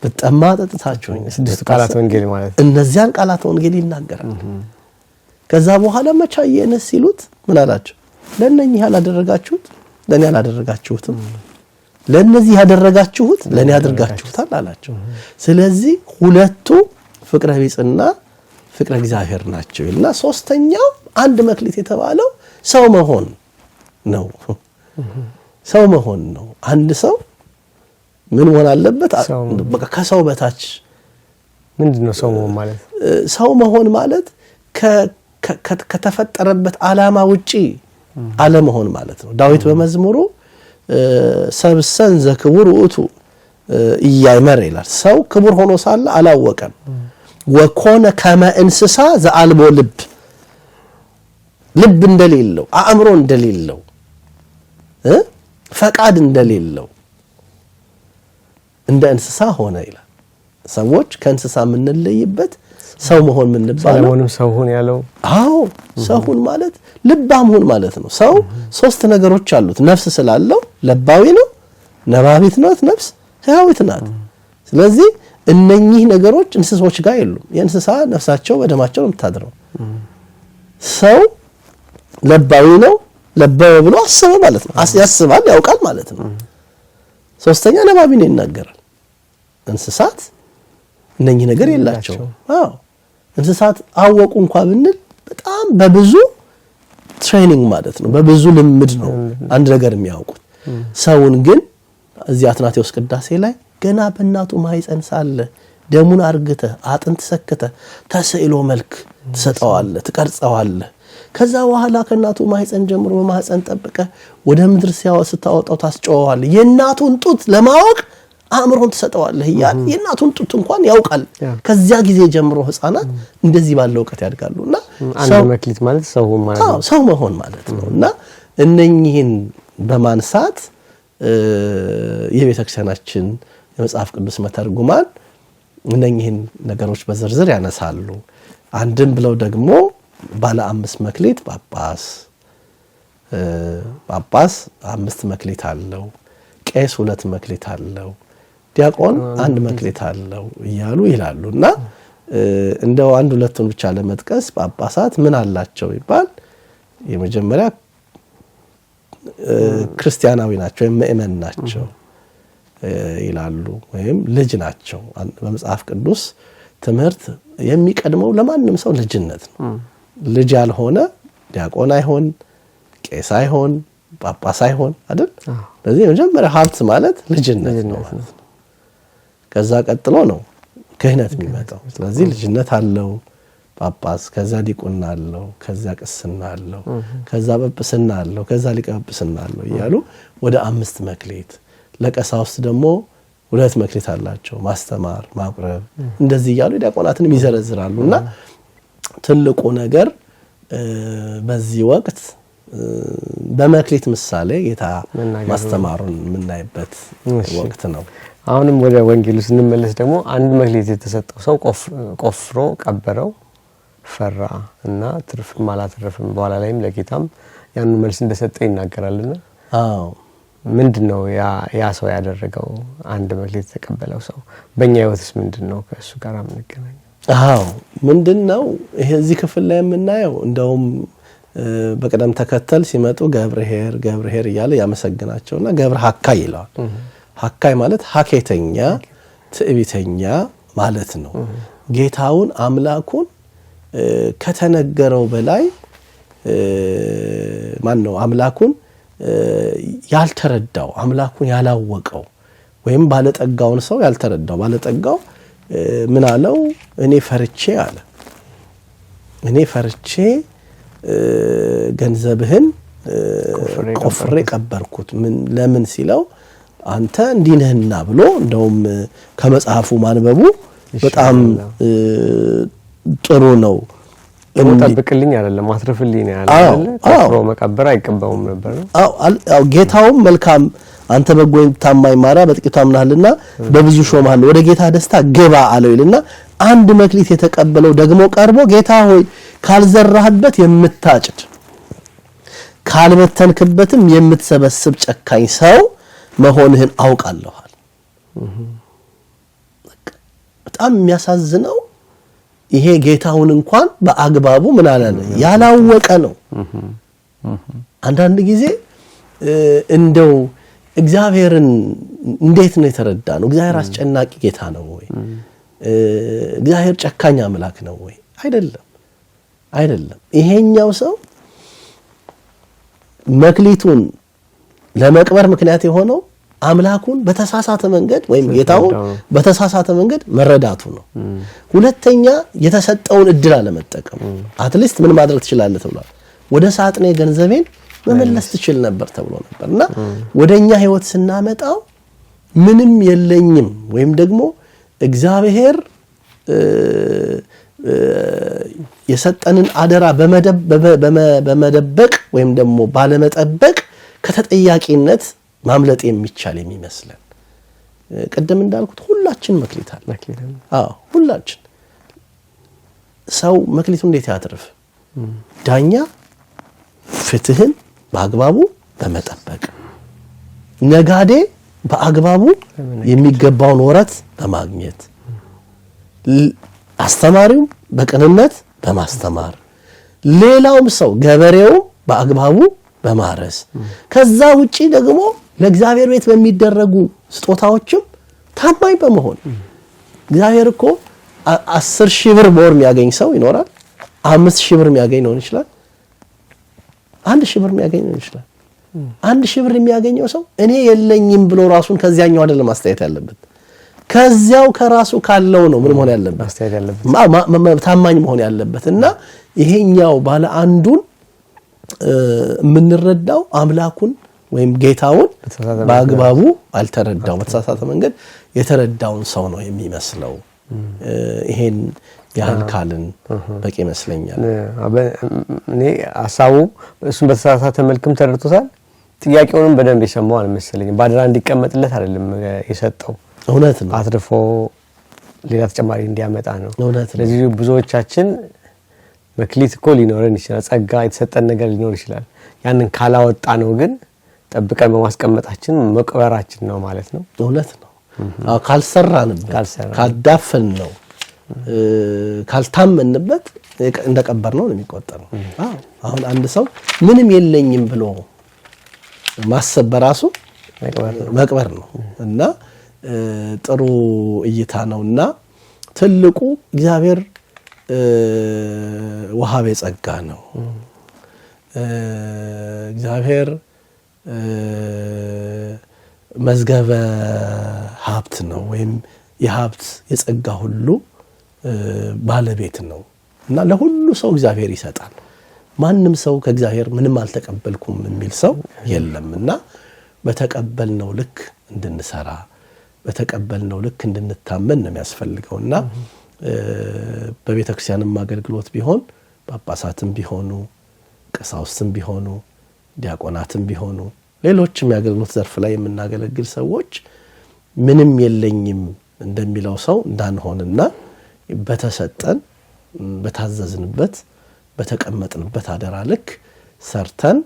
በጠማ ጠጥታችሁኝ። ስድስቱ ቃላት ወንጌል ማለት እነዚያን ቃላት ወንጌል ይናገራል። ከዛ በኋላ መቻየነስ ሲሉት ምን አላቸው? ለነኚህ ያላደረጋችሁት ለኔ ያላደረጋችሁትም ለነዚህ ያደረጋችሁት ለኔ ያደርጋችሁታል አላቸው። ስለዚህ ሁለቱ ፍቅረ ቢጽና ፍቅረ እግዚአብሔር ናቸው። እና ሶስተኛው አንድ መክሊት የተባለው ሰው መሆን ነው። ሰው መሆን ነው። አንድ ሰው ምን መሆን አለበት? በቃ ከሰው በታች ምንድነው ሰው መሆን ማለት? ሰው መሆን ማለት ከተፈጠረበት ዓላማ ውጪ አለመሆን ማለት ነው። ዳዊት በመዝሙሩ ሰብሰን ዘክቡር ውእቱ ኢያይመር ይላል። ሰው ክቡር ሆኖ ሳለ አላወቀም። ወኮነ ከመ እንስሳ ዘአልቦ ልብ እንደሌለው፣ አእምሮ እንደሌለው፣ ፈቃድ እንደሌለው እንደ እንስሳ ሆነ ይላል። ሰዎች ከእንስሳ የምንለይበት ሰው መሆን ምንባለው ሰለሞንም ሰው ሁን ያለው አዎ ሰው ሁን ማለት ልባም ሁን ማለት ነው። ሰው ሶስት ነገሮች አሉት። ነፍስ ስላለው ለባዊ ነው፣ ነባቢት ነው፣ ነፍስ ሕያዊት ናት። ስለዚህ እነኚህ ነገሮች እንስሶች ጋር የሉም። የእንስሳ ነፍሳቸው በደማቸው ነው የምታድረው። ሰው ለባዊ ነው፣ ለባው ብሎ አስበ ማለት ነው። ያስባል፣ ያውቃል ማለት ነው። ሶስተኛ ነባቢ ነው ይናገራል። እንስሳት እነኚህ ነገር የላቸው። አዎ እንስሳት አወቁ እንኳን ብንል በጣም በብዙ ትሬኒንግ ማለት ነው፣ በብዙ ልምድ ነው አንድ ነገር የሚያውቁት። ሰውን ግን እዚህ አትናቴዎስ ቅዳሴ ላይ ገና በእናቱ ማህፀን ሳለ ደሙን አርግተ አጥንት ሰክተ ተስዕሎ መልክ ትሰጠዋለህ፣ ትቀርጸዋለህ። ከዛ በኋላ ከእናቱ ማህፀን ጀምሮ በማህፀን ጠብቀ ወደ ምድር ስታወጣው ታስጨዋለህ። የእናቱን ጡት ለማወቅ አእምሮን ትሰጠዋለህ ይላል። የእናቱን ጡት እንኳን ያውቃል። ከዚያ ጊዜ ጀምሮ ህፃናት እንደዚህ ባለው ዕውቀት ያድጋሉና አንድ መክሊት ማለት ሰው ማለት ነው፣ ሰው መሆን ማለት ነውና እነኚህን በማንሳት የቤተክርስቲያናችን የመጽሐፍ ቅዱስ መተርጉማን እነኚህን ነገሮች በዝርዝር ያነሳሉ። አንድም ብለው ደግሞ ባለ 5 መክሊት ጳጳስ 5 መክሊት አለው፣ ቄስ 2 መክሊት አለው፣ ዲያቆን 1 መክሊት አለው እያሉ ይላሉና እንደው አንድ ሁለቱን ብቻ ለመጥቀስ ጳጳሳት ምን አላቸው ይባል የመጀመሪያ ክርስቲያናዊ ናቸው ወይም ምእመን ናቸው ይላሉ፣ ወይም ልጅ ናቸው። በመጽሐፍ ቅዱስ ትምህርት የሚቀድመው ለማንም ሰው ልጅነት ነው። ልጅ ያልሆነ ዲያቆን አይሆን፣ ቄስ አይሆን፣ ጳጳስ አይሆን አይደል? ስለዚህ መጀመሪያ ሀብት ማለት ልጅነት ነው ማለት ነው። ከዛ ቀጥሎ ነው ክህነት የሚመጣው። ስለዚህ ልጅነት አለው ጳጳስ፣ ከዛ ዲቁና አለው፣ ከዛ ቅስና አለው፣ ከዛ ጵጵስና አለው፣ ከዛ ሊቀ ጵጵስና አለው እያሉ ወደ 5 መክሊት። ለቀሳውስት ደግሞ 2 መክሊት አላቸው፣ ማስተማር፣ ማቁረብ፣ እንደዚህ እያሉ ዲያቆናትንም ይዘረዝራሉና ትልቁ ነገር በዚህ ወቅት በመክሊት ምሳሌ ጌታ ማስተማሩን የምናይበት ወቅት ነው። አሁንም ወደ ወንጌሉ ስንመለስ ደግሞ አንድ መክሊት የተሰጠው ሰው ቆፍሮ ቀበረው፣ ፈራ እና ትርፍም አላተረፈም። በኋላ ላይም ለጌታም ያን መልስ እንደሰጠ ይናገራልና አዎ ምንድነው ያ ሰው ያደረገው? አንድ መክሊት የተቀበለው ሰው በእኛ ህይወትስ ምንድነው ከእሱ ጋር የምንገናኘው? አዎ ምንድነው ይሄ እዚህ ክፍል ላይ የምናየው? እንደውም በቀደም ተከተል ሲመጡ ገብርኄር እያለ ያመሰግናቸውና ገብረ ሐካይ ይለዋል። ሐካይ ማለት ሐኬተኛ፣ ትዕቢተኛ ማለት ነው። ጌታውን አምላኩን ከተነገረው በላይ ማነው አምላኩን ያልተረዳው፣ አምላኩን ያላወቀው ወይም ባለጠጋውን ሰው ያልተረዳው። ባለጠጋው ምን አለው? እኔ ፈርቼ ገንዘብህን ቆፍሬ ቀበርኩት። ለምን ሲለው አንተ እንዲህ ነህና ብሎ እንደውም ከመጽሐፉ ማንበቡ በጣም ጥሩ ነው። ጠብቅልኝ አይደለም ማትረፍልኝ ነው ያለ አይደል? ተፈሮ መቀበር አይቀበውም ነበር ነው። አዎ ጌታውም መልካም አንተ በጎኝ ታማኝ ማራ በጥቂቱ አምናልና በብዙ ሾምሃለሁ ወደ ጌታ ደስታ ግባ አለው ይልና አንድ መክሊት የተቀበለው ደግሞ ቀርቦ ጌታ ሆይ ካልዘራህበት የምታጭድ ካልበተንክበትም የምትሰበስብ ጨካኝ ሰው መሆንህን አውቃለሁ አለ። በጣም የሚያሳዝነው ይሄ ጌታውን እንኳን በአግባቡ ምን አላለ ያላወቀ ነው። አንዳንድ ጊዜ እንደው እግዚአብሔርን እንዴት ነው የተረዳ ነው? እግዚአብሔር አስጨናቂ ጌታ ነው ወይ? እግዚአብሔር ጨካኝ አምላክ ነው ወይ? አይደለም። ይሄኛው ሰው መክሊቱን ለመቅበር ምክንያት የሆነው አምላኩን በተሳሳተ መንገድ ወይም ጌታውን በተሳሳተ መንገድ መረዳቱ ነው። ሁለተኛ የተሰጠውን እድል አለመጠቀም። አትሊስት ምን ማድረግ ትችላለህ ተብሏል። ወደ ሳጥኔ ገንዘቤን መመለስ ትችል ነበር ተብሎ ነበርና ወደኛ ህይወት ስናመጣው ምንም የለኝም ወይም ደግሞ እግዚአብሔር የሰጠንን አደራ በመደበቅ ወይም ደግሞ ባለመጠበቅ ከተጠያቂነት ማምለጥ የሚቻል የሚመስለን ቀደም እንዳልኩት ሁላችን መክሊት አለ። ሁላችን ሰው መክሊቱ እንዴት ያትርፍ? ዳኛ ፍትህን በአግባቡ በመጠበቅ ነጋዴ በአግባቡ የሚገባውን ወረት በማግኘት አስተማሪው በቅንነት በማስተማር ሌላውም ሰው ገበሬው በአግባቡ በማረስ ከዛ ውጪ ደግሞ ለእግዚአብሔር ቤት በሚደረጉ ስጦታዎችም ታማኝ በመሆን እግዚአብሔር እኮ 10,000 ብር በወር የሚያገኝ ሰው ይኖራል። 5,000 ብር የሚያገኝ ነው ይችላል። 1,000 ብር የሚያገኝ ነው ይችላል። 1,000 ብር የሚያገኘው ሰው እኔ የለኝም ብሎ ራሱን ከዚያኛው አይደለም ማስተያየት ያለበት ከዚያው ከራሱ ካለው ነው ምን መሆን ያለበት ማስተያየት ያለበት ታማኝ መሆን ያለበት እና ይሄኛው ባለ አንዱን የምንረዳው አምላኩን ወይም ጌታውን በአግባቡ አልተረዳው በተሳሳተ መንገድ የተረዳውን ሰው ነው የሚመስለው። ይሄን ያህል ካልን በቂ ይመስለኛል። እኔ ሐሳቡ እሱን በተሳሳተ መልኩም ተረድቶታል። ጥያቄውንም በደንብ የሰማው አልመሰለኝም። ባድራ እንዲቀመጥለት አይደለም የሰጠው እውነት ነው። አትርፎ ሌላ ተጨማሪ እንዲያመጣ ነው። ስለዚህ ብዙዎቻችን መክሊት እኮ ሊኖረን ይችላል፣ ጸጋ የተሰጠን ነገር ሊኖር ይችላል። ያንን ካላወጣ ነው ግን ጠብቀን በማስቀመጣችን መቅበራችን ነው ማለት ነው። እውነት ነው። ካልሰራንበት ካልዳፈን ነው ካልታመንበት እንደቀበር ነው የሚቆጠረው። አሁን አንድ ሰው ምንም የለኝም ብሎ ማሰብ በራሱ መቅበር ነው እና ጥሩ እይታ ነውና ትልቁ እግዚአብሔር ወሃቤ ጸጋ ነው። እግዚአብሔር መዝገበ ሀብት ነው ወይም የሀብት የጸጋ ሁሉ ባለቤት ነው እና ለሁሉ ሰው እግዚአብሔር ይሰጣል። ማንም ሰው ከእግዚአብሔር ምንም አልተቀበልኩም የሚል ሰው የለምና በተቀበልነው ልክ እንድንሰራ በተቀበልነው ልክ እንድንታመን ነው የሚያስፈልገውና በቤተክርስቲያንም አገልግሎት ቢሆን ጳጳሳትም ቢሆኑ ቀሳውስትም ቢሆኑ ዲያቆናትም ቢሆኑ ሌሎችም የአገልግሎት ዘርፍ ላይ የምናገለግል ሰዎች ምንም የለኝም እንደሚለው ሰው እንዳንሆንና በተሰጠን በታዘዝንበት በተቀመጥንበት አደራ ልክ ሰርተን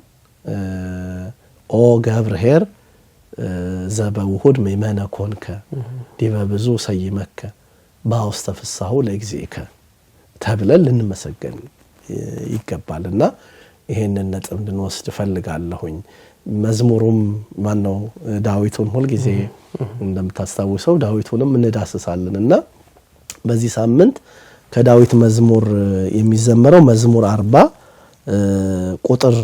ኦ ገብርኄር ዘበውሁድ ምእመነ ኮንከ ዲበ ብዙ ሰይመከ በውስተ ፍስሐሁ ለእግዚእከ ተብለን ልንመሰገን ይገባልና ይሄንን ነጥብ እንድንወስድ ፈልጋለሁኝ። መዝሙሩም ማነው ዳዊቱን ሁሉ ጊዜ እንደምታስታውሰው ዳዊቱንም እንዳስሳለንና በዚህ ሳምንት ከዳዊት መዝሙር የሚዘመረው መዝሙር 40 ቁጥር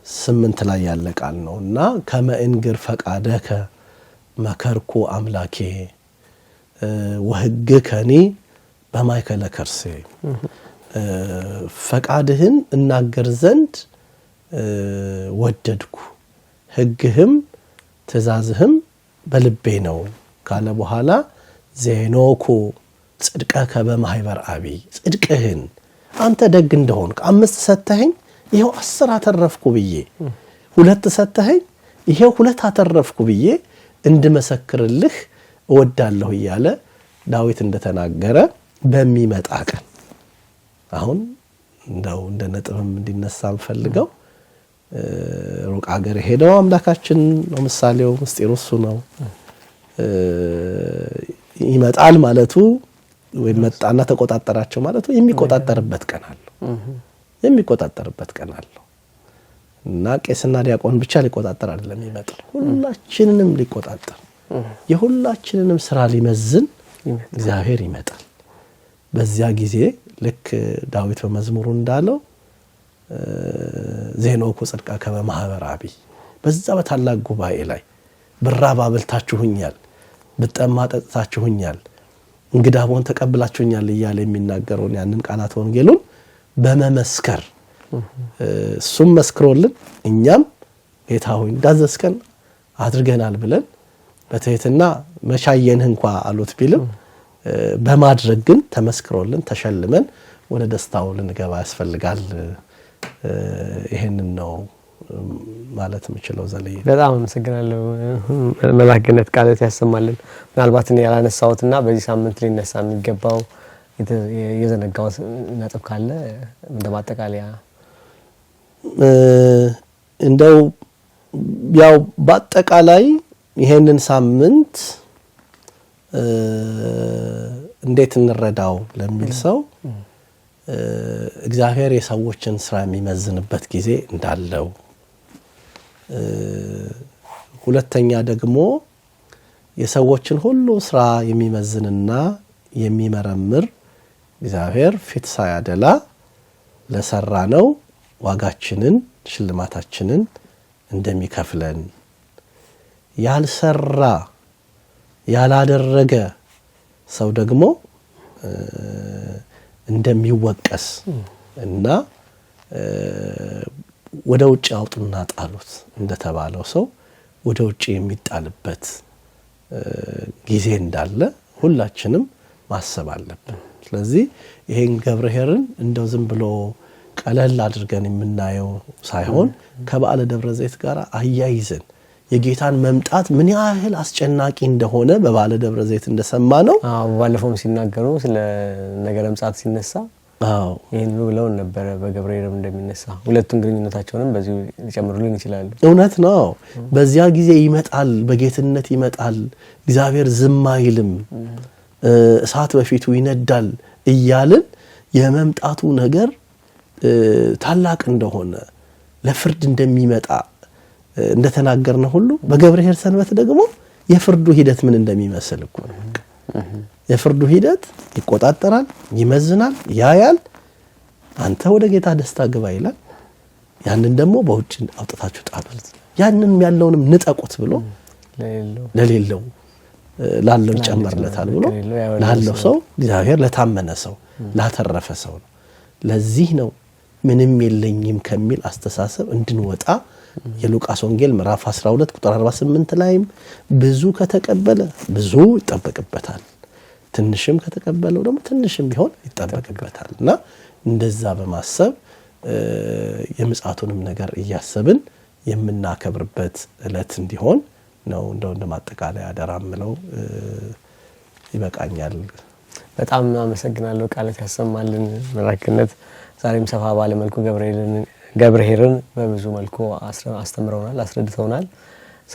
8 ላይ ያለ ቃል ነውና ከመእንግር ፈቃደከ መከርኩ አምላኬ ወህግከኒ በማይከለ ከርሴ ፈቃድህን እናገር ዘንድ ወደድኩ ህግህም ትእዛዝህም በልቤ ነው ካለ በኋላ ዜኖኩ ጽድቀከ በማህበር አቢ ጽድቅህን አንተ ደግ እንደሆንክ 5 ሰተኸኝ ይሄው 10 አተረፍኩ ብዬ 2 ሰተኸኝ ይሄው 2 አተረፍኩ ብዬ እንድመሰክርልህ እወዳለሁ እያለ ዳዊት እንደተናገረ በሚመጣ ቀን አሁን እንደው እንደ ነጥብም እንዲነሳም ፈልገው ሩቅ አገር ሄደው አምላካችን ነው ምሳሌው ምስጢሩ እሱ ነው ይመጣል ማለቱ ወይ መጣና ተቆጣጣራቸው ማለቱ የሚቆጣጣርበት ቀን አለው እና ቄስና ዲያቆን ብቻ ሊቆጣጣር አይደለም ይመጣል ሁላችንንም ሊቆጣጣር የሁላችንንም ስራ ሊመዝን እግዚአብሔር ይመጣል በዚያ ጊዜ ልክ ዳዊት በመዝሙሩ እንዳለው ዜኖኩ ጽድቀከ በማህበር አቢ በዛ በታላቅ ጉባኤ ላይ ብራብ አብልታችሁኛል ብጠማ ጠጥታችሁኛል እንግዳ ሆን ተቀብላችሁኛል እያለ የሚናገረውን ያንን ቃላት ወንጌሉን በመመስከር እሱም መስክሮልን እኛም ጌታ ሆይ እንዳዘዝከን አድርገናል ብለን በትህትና መሻየንህ እንኳን አሉት ቢልም በማድረግ ግን ተመስክሮልን ተሸልመን ወደ ደስታው ልንገባ ያስፈልጋል ይሄንን ነው ማለት የምችለው ዘልዬ በጣም አመሰግናለሁ መላክነት ቃላት ያሰማልን ምናልባት እኔ ያላነሳውትና በዚህ ሳምንት ሊነሳ የሚገባው የዘነጋው ነጥብ ካለ እንደማጠቃለያ እንደው ያው በአጠቃላይ ይሄንን ሳምንት እንዴት እንረዳው ለሚል ሰው እግዚአብሔር የሰዎችን ስራ የሚመዝንበት ጊዜ እንዳለው ሁለተኛ ደግሞ የሰዎችን ሁሉ ስራ የሚመዝንና የሚመረምር እግዚአብሔር ፊት ሳያደላ ለሰራነው ዋጋችንን ሽልማታችንን እንደሚከፍለን ያልሰራ ያላደረገ ሰው ደግሞ እንደሚወቀስ እና ወደ ውጭ አውጡና ጣሉት እንደተባለው ሰው ወደ ውጭ የሚጣልበት ጊዜ እንዳለ ሁላችንም ማሰብ አለብን ስለዚህ ይሄን ገብርኄርን እንደው ዝም ብሎ ቀለል አድርገን የምናየው ሳይሆን ከበዓለ ደብረ ዘይት ጋር አያይዘን የጌታን መምጣት ምን ያህል አስጨናቂ እንደሆነ በበዓለ ደብረ ዘይት እንደሰማነው ባለፈውም ሲናገሩ ስለ ነገረ ምጽአት ሲነሳ ይሄን ብለው ነበር በገብርኄርም እንደሚነሳ ሁለቱም ግንኙነታቸውንም በዚህ ሊጨምሩልን ይችላሉ እውነት ነው በዚያ ጊዜ ይመጣል በጌትነት ይመጣል እግዚአብሔር ዝም አይልም እሳት በፊቱ ይነዳል እያልን የመምጣቱ ነገር ታላቅ እንደሆነ ለፍርድ እንደሚመጣ እንደተናገርነው ሁሉ በገብርኄር ሰንበት ደግሞ የፍርዱ ሂደት ምን እንደሚመስል እኮ ነው የፍርዱ ሂደት ይቆጣጣራል ይመዝናል ያያል አንተ ወደ ጌታ ደስታ ግባ ይላል ያንን ደግሞ በውጭ አውጥታችሁ ጣሉት ያንን ያለውንም ንጠቁት ብሎ ለሌለው ላለው ጨመርለታል ብሎ ላለው ሰው እግዚአብሔር ለታመነ ሰው ላተረፈ ሰው ነው ለዚህ ነው ምንም የለኝም ከሚል አስተሳሰብ እንድንወጣ የሉቃስ ወንጌል ምዕራፍ 12 ቁጥር 48 ላይም ብዙ ከተቀበለ ብዙ ይጠበቅበታል ትንሽም ከተቀበለው ደግሞ ትንሽም ቢሆን ይጠበቅበታልና እንደዛ በማሰብ የምጽአቱንም ነገር እያሰብን የምናከብርበት ዕለት እንዲሆን ነው እንደማጠቃለያ አደራምለው ይበቃኛል በጣም አመሰግናለሁ ቃላት ያሰማልን መላክነት ዛሬም ሰፋ ባለ መልኩ ገብርኄርን በብዙ መልኩ አስተምረውናል አስረድተውናል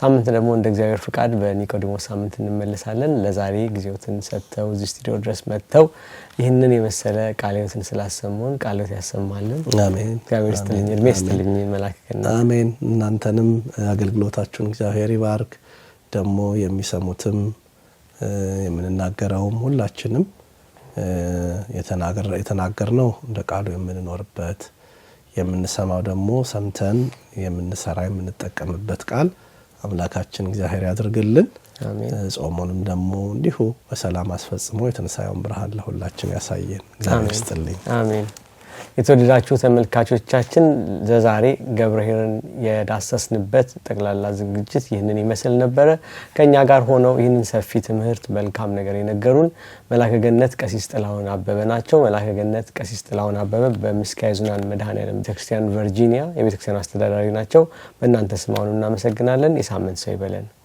ሳምንት ደግሞ እንደ እግዚአብሔር ፍቃድ በኒቆዲሞስ ሳምንት እንመለሳለን ለዛሬ ጊዜዎትን ሰጥተው እዚህ ስቱዲዮ ድረስ መጥተው ይህንን የመሰለ ቃልዎትን ስላሰሙን ቃልዎት ያሰማልን አሜን እግዚአብሔር ይስጥልኝ እድሜ ይስጥልኝ መላክና አሜን እናንተንም አገልግሎታችሁን እግዚአብሔር ይባርክ ደግሞ የሚሰሙትም የምንናገረውም ሁላችንም የተናገርነው እንደ ቃሉ የምንኖርበት የምንሰማው ደግሞ ሰምተን የምንሰራ የምንጠቀምበት ቃል አምላካችን እግዚአብሔር ያድርግልን አሜን ጾሙንም ደግሞ እንዲሁ በሰላም አስፈጽሞ የትንሳኤውን ብርሃን ለሁላችን ያሳየን እግዚአብሔር ይስጥልኝ አሜን የተወደዳችሁ ተመልካቾቻችን ለዛሬ ገብረኄርን የዳሰስንበት ጠቅላላ ዝግጅት ይህንን ይመስል ነበር። ከኛ ጋር ሆነው ይህንን ሰፊ ትምህርት መልካም ነገር የነገሩን መላከ ገነት ቀሲስ ጥላሁን አበበ ናቸው። መላከ ገነት ቀሲስ ጥላሁን አበበ በምስካየ ኅዙናን መድኃኔዓለም ቤተክርስቲያን ቨርጂኒያ የቤተክርስቲያን አስተዳዳሪ ናቸው። በእናንተ ስም አሁን እናመሰግናለን። የሳምንት ሰው ይበለን።